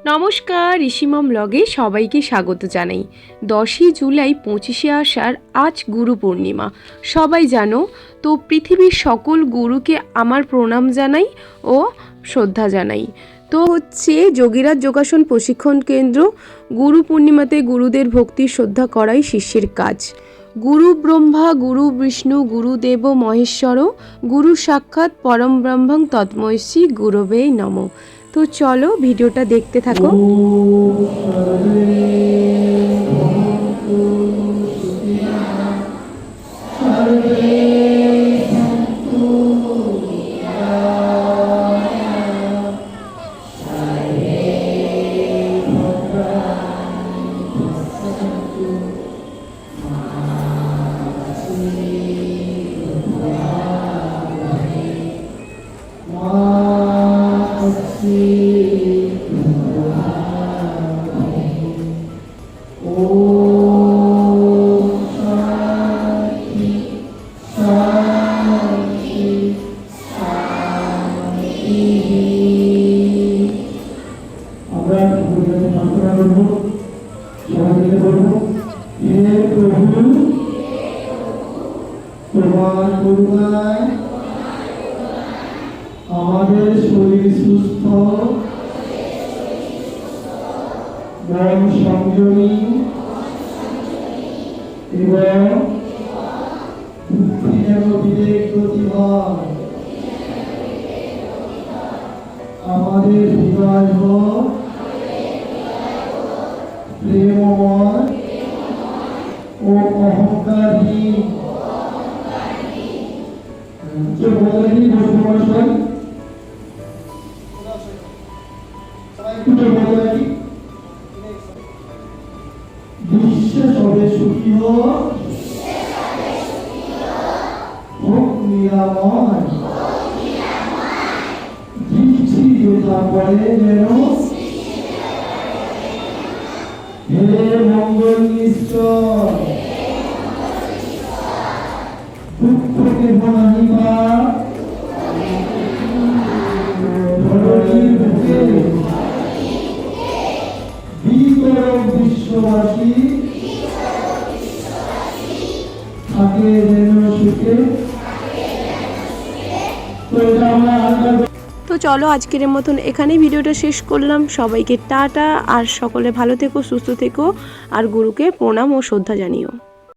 নমস্কার, ঋষিমম ব্লগে সবাইকে স্বাগত জানাই। 10ই জুলাই 25শে আষাঢ়, আজ গুরু পূর্ণিমা। সবাই জানো তো, পৃথিবীর সকল গুরুকে আমার প্রণাম জানাই ও শ্রদ্ধা জানাই। তো হচ্ছে যোগীরাজ যোগাসন প্রশিক্ষণ কেন্দ্র। গুরু পূর্ণিমাতে গুরুদের ভক্তি শ্রদ্ধা করাই শিষ্যের কাজ। গুরু ব্রহ্মা গুরু বিষ্ণু গুরুদেব মহেশ্বর, গুরু সাক্ষাৎ পরম ব্রহ্মং তস্मै শ্রী গুরবে নমঃ। তো চলো ভিডিওটা দেখতে থাকো। তোমার করুণায় আমাদের শরীর সুস্থ, মন সংযমী এবং বুদ্ধি যেন বিবেক গতি হয়। আমাদের হৃদয় হোক প্রেমময় ও অহংকারহীন। বিশ্বে সবে সুখী হোক নিরাময়, দৃষ্টি যথা পড়ে যেন হে মঙ্গল নিশ্চয়, দুঃখকে বনানিবা ধরণীর বুকে বিতরক বিশ্ববাসী থাকে যেন সুখে। তো চলো আজকের মতন এখানেই ভিডিওটা শেষ করলাম। সবাইকে টাটা, আর সকলে ভালো থেকো, সুস্থ থেকো, আর গুরুকে প্রণাম ও শ্রদ্ধা জানিও।